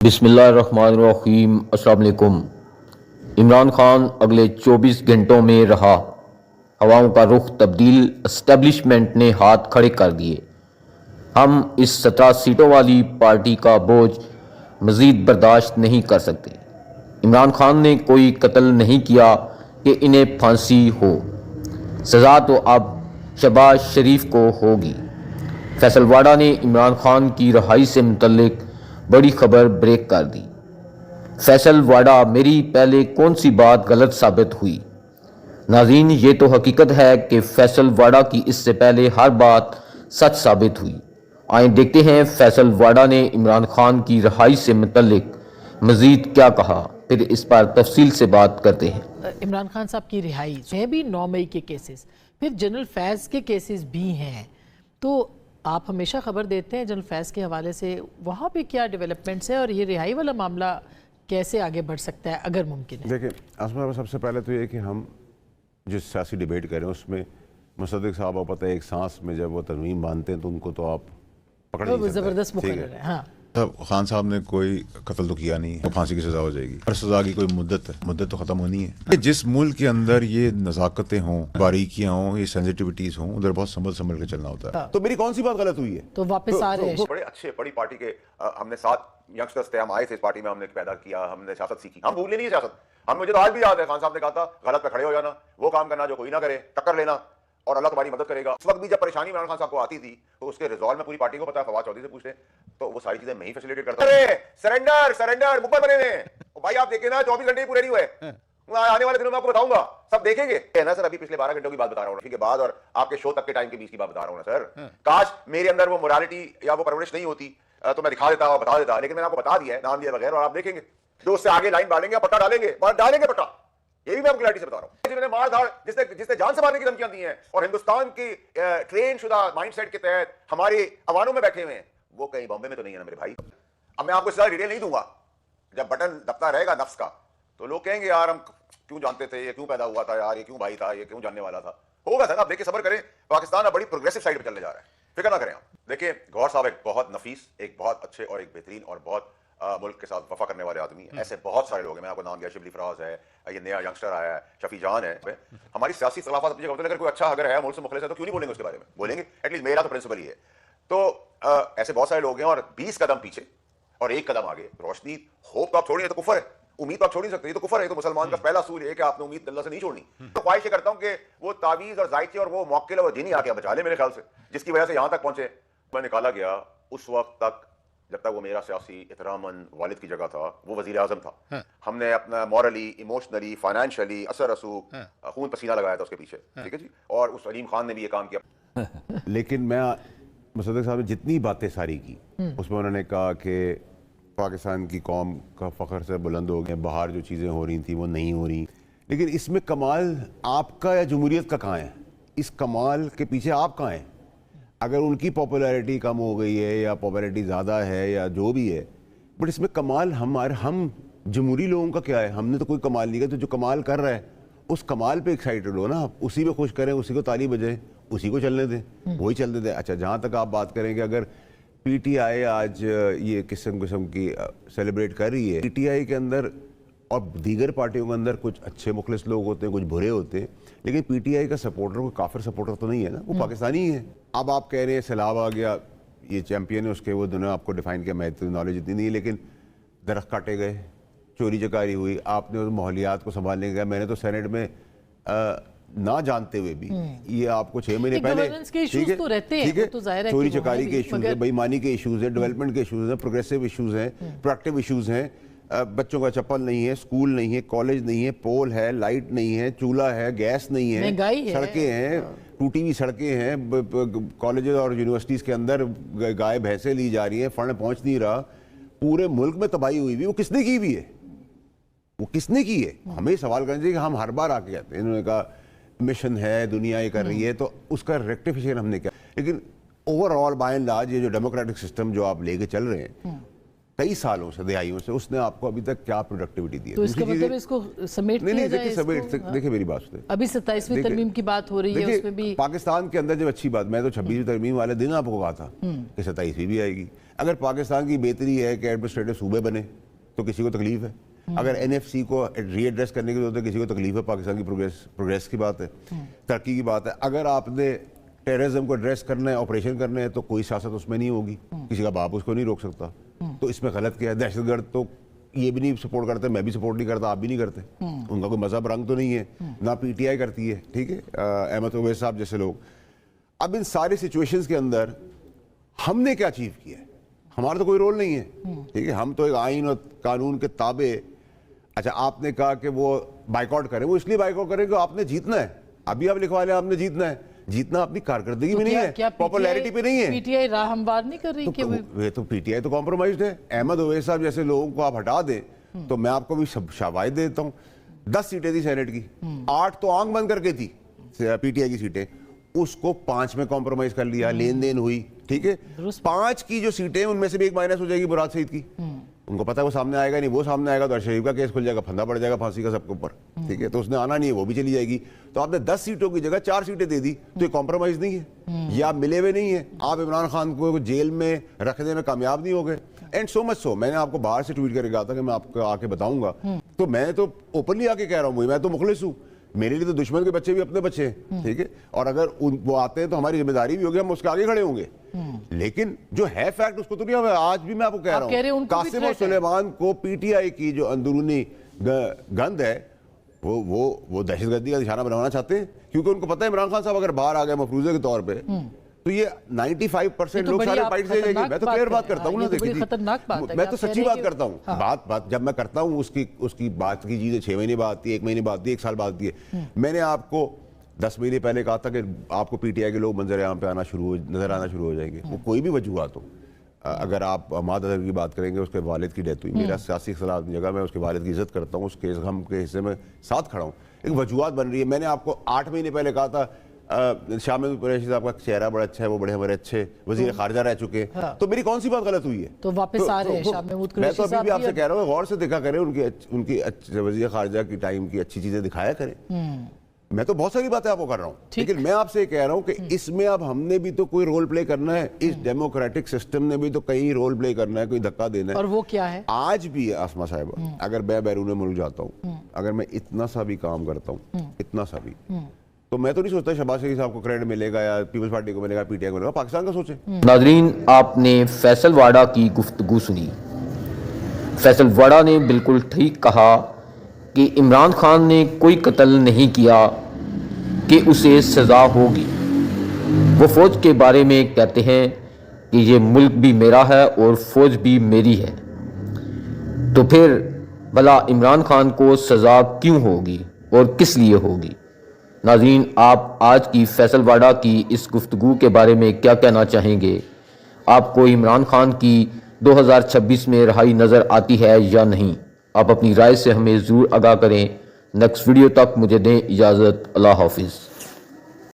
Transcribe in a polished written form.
بسم اللہ الرحمن الرحیم۔ السلام علیکم۔ عمران خان اگلے 24 گھنٹوں میں رہا، ہواؤں کا رخ تبدیل، اسٹیبلشمنٹ نے ہاتھ کھڑے کر دیے۔ ہم اس 17 سیٹوں والی پارٹی کا بوجھ مزید برداشت نہیں کر سکتے۔ عمران خان نے کوئی قتل نہیں کیا کہ انہیں پھانسی ہو، سزا تو اب شہباز شریف کو ہوگی۔ فیصل واڈا نے عمران خان کی رہائی سے متعلق بڑی خبر بریک کر دی۔ فیصل واڈا، میری پہلے کون سی بات غلط ثابت ہوئی؟ ناظرین، یہ تو حقیقت ہے کہ فیصل واڈا کی اس سے پہلے ہر بات سچ ثابت ہوئی۔ آئیں دیکھتے ہیں فیصل واڈا نے عمران خان کی رہائی سے متعلق مزید کیا کہا، پھر اس پر تفصیل سے بات کرتے ہیں۔ عمران خان صاحب کی رہائی ہیں بھی 9 مئی کے کیسز، پھر جنرل فیض کے کیسز بھی ہیں، تو آپ ہمیشہ خبر دیتے ہیں جنرل فیض کے حوالے سے، وہاں پہ کیا ڈیولپمنٹس ہیں اور یہ رہائی والا معاملہ کیسے آگے بڑھ سکتا ہے اگر ممکن ہے؟ دیکھیں اسما، سب سے پہلے تو یہ کہ ہم جس سیاسی ڈیبیٹ کریں اس میں مصدق صاحب کو پتہ ہے ایک سانس میں جب وہ ترمیم باندھتے ہیں تو ان کو تو آپ پکڑ نہیں سکتے۔ زبردست مقرر ہے۔ ہاں، خان صاحب نے کوئی قتل تو کیا نہیں ہے، پھانسی کی سزا ہو جائے گی، ہر سزا کی کوئی مدت تو ختم ہونی ہے۔ جس ملک کے اندر یہ نزاکتیں ہوں، باریکیاں ہوں، یہ سینسٹیوٹیز ہوں، ادھر بہت سنبھل کے چلنا ہوتا ہے۔ تو میری کون سی بات غلط ہوئی ہے؟ تو واپس آ رہے ہیں۔ بڑے اچھے بڑی پارٹی کے ہم نے 7 ینگسٹرز تھے، ہم آئے تھے اس پارٹی میں، ہم نے پیدا کیا، ہم نے سیاست سیکھی، ہم بھولے نہیں ہے سیاست۔ ہم مجھے تو آج بھی یاد ہے خان صاحب نے کہا تھا غلط پہ کھڑے ہو جانا، وہ کام کرنا جو کوئی نہ کرے، ٹکر لینا اور اللہ تمہاری مدد کرے گا۔ اس وقت بھی جب پریشانی عمران خان صاحب کو آتی تھی تو اس کے ریزالو میں پوری پارٹی کو پتا ہے، فواد چودھری سے پوچھتے تو وہ ساری چیزیں میں ہی فیسیلیٹیٹ کرتا ہوں۔ سرنڈر مکمل بنے ہوئے بھائی، آپ دیکھیں نا 24 گھنٹے پورے نہیں ہوئے، آنے والے دنوں میں آپ کو بتاؤں گا، سب دیکھیں گے نا سر۔ ابھی پچھلے 12 گھنٹوں کی بات بتا رہا ہوں کے بعد، اور آپ کے شو تک کے ٹائم کے بیچ کی بات بتا رہا ہوں نا سر۔ کاش میرے اندر وہ مورالٹی یا وہ پرورش نہیں ہوتی تو میں دکھا دیتا اور بتا دیتا، لیکن میں نے آپ کو بتا دیا ہے نام لیے بغیر، اور آپ دیکھیں گے جو اس سے آگے لائن ڈالیں گے، پٹا ڈالیں گے پٹا، یہ بھی میں آپ کو کلیئرٹی سے بتا رہا ہوں۔ جنہوں نے مار دھاڑ، جس نے جان سے مارنے کی دھمکیاں دی ہیں اور ہندوستان کی ٹرین شدہ مائنڈ سیٹ کے تحت ہمارے عوانوں میں بیٹھے ہوئے ہیں، وہ کہیں بامبے میں تو نہیں ہے نا میرے بھائی۔ اب میں آپ کو اس طرح ڈیٹیل نہیں دوں گا، جب بٹن دبتا رہے گا نفس کا تو لوگ کہیں گے یار ہم کیوں جانتے تھے، یہ کیوں پیدا ہوا تھا یار، یہ کیوں بھائی تھا، یہ کیوں جاننے والا تھا۔ ہوگا سر، آپ دیکھ کے صبر کریں، پاکستان اب بڑی پروگریسو سائڈ پہ چلنے جا رہا ہے، فکر نہ کریں آپ۔ دیکھیں گوہر صاحب ایک بہت نفیس، ایک بہت اچھے اور ایک بہترین اور بہت ملک کے ساتھ وفا کرنے والے آدمی ہیں۔ ایسے بہت سارے لوگ ہیں، میں آپ کو نام دیا، شبلی فراز ہے، یہ نیا ینگسٹر آیا ہے، شفیع جان ہے۔ ہماری سیاسی اختلافات اپنی جگہ، اگر کوئی اچھا اگر ہے ملک سے مخلص ہے تو کیوں نہیں بولیں گے اس کے بارے میں، بولیں گے، ایٹ لیسٹ میرا تو پرنسپل ہی ہے۔ تو ایسے بہت سارے لوگ ہیں، اور 20 قدم پیچھے اور 1 قدم آگے۔ روشنی، ہوپ تو آپ چھوڑیں، تو کفر ہے، امید تو آپ چھوڑ نہیں سکتے، یہ تو کفر ہے۔ تو مسلمان کا پہلا اصول ہے کہ آپ نے امید اللہ سے نہیں چھوڑنی۔ تو خواہش یہ کرتا ہوں کہ وہ تعویذ اور ذائقے اور وہ موکل اور جنی آ کے بچا لے میرے خیال سے، جس کی وجہ سے یہاں تک پہنچے۔ میں نکالا گیا اس وقت تک جب تک وہ میرا سیاسی احتراماً والد کی جگہ تھا، وہ وزیر اعظم تھا۔ ہم نے اپنا مورلی، ایموشنلی، فائنینشلی اثر رسوخ خون پسینہ لگایا تھا اس کے پیچھے، ٹھیک ہے جی، اور اس علیم خان نے بھی یہ کام کیا۔ لیکن میں مصدق صاحب نے جتنی باتیں ساری کی اس میں انہوں نے کہا کہ پاکستان کی قوم کا فخر سے بلند ہو گئے، باہر جو چیزیں ہو رہی تھیں وہ نہیں ہو رہی، لیکن اس میں کمال آپ کا یا جمہوریت کا کہاں ہے؟ اس کمال کے پیچھے آپ کہاں ہیں؟ اگر ان کی پاپولیرٹی کم ہو گئی ہے یا پاپولیرٹی زیادہ ہے یا جو بھی ہے، بٹ اس میں کمال ہم جمہوری لوگوں کا کیا ہے؟ ہم نے تو کوئی کمال نہیں کیا۔ تو جو کمال کر رہا ہے اس کمال پہ ایکسائٹڈ ہو نا، آپ اسی پہ خوش کریں، اسی کو تالی بجائیں، اسی کو چلنے دیں، وہی چلتے دیں۔ اچھا، جہاں تک آپ بات کریں کہ اگر پی ٹی آئی آج یہ قسم کی سیلیبریٹ کر رہی ہے، پی ٹی آئی کے اندر اور دیگر پارٹیوں کے اندر کچھ اچھے مخلص لوگ ہوتے ہیں، کچھ برے ہوتے ہیں، لیکن پی ٹی آئی کا سپورٹر کوئی کافر سپورٹر تو نہیں ہے نا، وہ پاکستانی ہی ہے۔ اب آپ کہہ رہے ہیں سیلاب آ گیا، یہ چیمپئن ہے اس کے، وہ دونوں آپ کو ڈیفائن کیا، میں تو نالج اتنی نہیں ہے، لیکن درخت کاٹے گئے، چوری چکاری ہوئی، آپ نے ماحولیات کو سنبھالنے گیا۔ میں نے تو سینٹ میں نہ جانتے ہوئے بھی یہ آپ کو 6 مہینے پہلے، ٹھیک ہے، چوری چکاری کے ایشوز ہیں، بے ایمانی کے ایشوز ہیں، ڈیولپمنٹ کے ایشوز ہیں، پروگریسو ایشوز ہیں، پروڈکٹیو ایشوز ہیں، بچوں کا چپل نہیں ہے، اسکول نہیں ہے، کالج نہیں ہے، پول ہے، لائٹ نہیں ہے، چولہا ہے، گیس نہیں ہے، سڑکیں ہیں، ٹوٹی ہوئی سڑکیں ہیں، کالجز اور یونیورسٹیز کے اندر گائے بھینسیں لی جا رہی ہیں، فنڈ پہنچ نہیں رہا، پورے ملک میں تباہی ہوئی ہوئی۔ وہ کس نے کی ہوئی ہے؟ وہ کس نے کی ہے؟ ہمیں سوال کرنا چاہیے کہ ہم ہر بار آ کے کہتے ہیں، انہوں نے کہا مشن ہے، دنیا یہ کر رہی ہے، تو اس کا ریکٹیفیکیشن ہم نے کیا، لیکن over all by and large یہ جو ڈیموکریٹک سسٹم جو آپ لے کے چل رہے ہیں، 23 سالوں سے دہائیوں سے اس نے آپ کو ابھی تک کیا پروڈکٹیوٹی دی ہے؟ تو اس کا مطلب اس کو سمیٹ نہیں لیا نہیں جائے دیکھیں دیکھیں میری بات سنیں. ابھی 27ویں ترمیم کی بات ہو رہی ہے, اس میں بھی پاکستان کے اندر جب اچھی بات, میں تو 26ویں ترمیم والے دن آپ کو کہا تھا کہ 27ویں بھی آئے گی. اگر پاکستان کی بہتری ہے کہ ایڈمنسٹریٹو صوبے بنے تو کسی کو تکلیف ہے. اگر این ایف سی کو ری ایڈریس کرنے کی ضرورت ہے, کسی کو تکلیف ہے. پاکستان کی پروگریس کی بات ہے, ترقی کی بات ہے. اگر آپ نے ٹیررزم کو ایڈریس کرنا ہے, آپریشن کرنا ہے, تو کوئی سیاست اس میں نہیں ہوگی, کسی کا باپ اس کو نہیں روک سکتا. تو اس میں غلط کیا ہے؟ دہشت گرد تو یہ بھی نہیں سپورٹ کرتے, میں بھی سپورٹ نہیں کرتا, آپ بھی نہیں کرتے. ان کا کوئی مذہب رنگ تو نہیں ہے, نہ پی ٹی آئی کرتی ہے, ٹھیک ہے, احمد اویس صاحب جیسے لوگ. اب ان سارے سچویشنز کے اندر ہم نے کیا اچیو کیا ہے؟ ہمارا تو کوئی رول نہیں ہے, ٹھیک ہے. ہم تو ایک آئین اور قانون کے تابع. اچھا آپ نے کہا کہ وہ بائیکاٹ کریں, وہ اس لیے بائیکاٹ کریں کہ آپ نے جیتنا ہے. ابھی آپ لکھوا لیں آپ نے جیتنا ہے, جیتنا اپنی کارکردگی میں نہیں ہے, پاپولیرٹی پہ نہیں ہے. پی ٹی آئی راہ ہموار نہیں کر رہی کہ وہ تو پی ٹی آئی تو کمپرومائزڈ ہے. احمد اویس صاحب جیسے لوگوں کو آپ ہٹا دیں تو میں آپ کو بھی شواہد دیتا ہوں. 10 سیٹیں تھی سینیٹ کی, 8 تو آنکھ بند کر کے تھی پی ٹی آئی کی سیٹیں, اس کو 5 میں کمپرومائز کر لیا, لین دین ہوئی, ٹھیک ہے. 5 کی جو سیٹیں ان میں سے بھی ایک مائنس ہو جائے گی مراد سعید کی. ان کو پتا ہے وہ سامنے آئے گا نہیں, وہ سامنے آئے گا تو ارشد شریف کا کیس کھل جائے گا, پھندا پڑ جائے گا پھانسی کا سب کے اوپر, ٹھیک ہے. تو اس نے آنا نہیں ہے, وہ بھی چلی جائے گی. تو آپ نے 10 سیٹوں کی جگہ 4 سیٹیں دے دی, تو یہ کمپرومائز نہیں ہے, یہ آپ ملے ہوئے نہیں ہیں. آپ عمران خان کو جیل میں رکھنے میں کامیاب نہیں ہو گئے. اینڈ سو مچ سو, میں نے آپ کو باہر سے ٹویٹ کر کے کہا تھا کہ میں آپ کو آ کے بتاؤں گا. تو میں تو اوپنلی آ کے کہہ رہا ہوں, میں تو مخلص ہوں. میرے لیے تو دشمن کے بچے بھی اپنے بچے ہیں, ٹھیک ہے. اور اگر وہ آتے ہیں تو ہماری ذمہ داری بھی ہوگی, ہم اس کے آگے کھڑے ہوں گے. لیکن جو ہے فیکٹ اس کو تو نہیں. آج بھی میں آپ کو کہہ رہا ہوں, قاسم اور سلیمان کو پی ٹی آئی کی جو اندرونی گند ہے وہ دہشت گردی کا نشانہ بنانا چاہتے ہیں, کیونکہ ان کو پتہ ہے عمران خان صاحب اگر باہر آ گئے مفروضے کے طور پہ تو یہ 95% لوگ سارے فائٹ سے جائیں گے. میں تو کلیئر بات کرتا ہوں نا, دیکھیے میں تو سچی بات کرتا ہوں. بات جب میں کرتا ہوں اس کی بات کی چیزیں 6 مہینے بعد آتی ہے, 1 مہینے بعد آتی ہے, 1 سال بعد آتی ہے. میں نے آپ کو 10 مہینے پہلے کہا تھا کہ آپ کو پی ٹی آئی کے لوگ منظر عام پہ نظر آنا شروع ہو جائیں گے, وہ کوئی بھی وجوہات ہو. اگر آپ ماد اظہر کی بات کریں گے, اس کے والد کی ڈیتھ ہوئی, میرا سیاسی اختلاف کی جگہ میں اس کے والد کی عزت کرتا ہوں, اس کے غم کے حصے میں ساتھ کھڑا ہوں. ایک وجوہات بن رہی ہے. میں نے آپ کو 8 مہینے پہلے کہا تھا شاہ محمود قریشی صاحب کا چہرہ بڑا اچھا ہے, وہ بڑے ہمارے اچھے وزیر خارجہ رہ چکے ہیں, تو میری کون سی بات غلط ہوئی ہے؟ تو واپس آ رہے ہیں شاہ محمود قریشی صاحب. میں تو ابھی بھی آپ سے کہہ رہا ہوں غور سے دیکھا کریں, ان کی وزیر خارجہ کی ٹائم کی اچھی چیزیں دکھایا کریں. میں تو بہت ساری باتیں آپ کو کر رہا ہوں, لیکن میں آپ سے کہہ رہا ہوں کہ اس میں اب ہم نے بھی تو کوئی رول پلے کرنا ہے. اس ڈیموکریٹک سسٹم نے بھی تو کئی رول پلے کرنا ہے, کوئی دھکا دینا ہے. اور وہ کیا ہے؟ آج بھی آسما صاحبہ, اگر میں بیرون ملک جاتا ہوں, اگر میں اتنا سا بھی کام کرتا ہوں, اتنا سا بھی, تو میں تو نہیں سوچتا شہباز شریف صاحب کو کریڈٹ ملے گا یا پیپلز پارٹی کو ملے گا, پی ٹی آئی کو ملے گا. پاکستان کا سوچیں. ناظرین, آپ نے فیصل واڑا کی گفتگو سنی. فیصل واڑا نے بالکل ٹھیک کہا کہ عمران خان نے کوئی قتل نہیں کیا کہ اسے سزا ہوگی. وہ فوج کے بارے میں کہتے ہیں کہ یہ ملک بھی میرا ہے اور فوج بھی میری ہے, تو پھر بھلا عمران خان کو سزا کیوں ہوگی اور کس لیے ہوگی؟ ناظرین, آپ آج کی فیصل واڑا کی اس گفتگو کے بارے میں کیا کہنا چاہیں گے؟ آپ کو عمران خان کی 2026 میں رہائی نظر آتی ہے یا نہیں؟ آپ اپنی رائے سے ہمیں ضرور آگاہ کریں. نیکسٹ ویڈیو تک مجھے دیں اجازت. اللہ حافظ.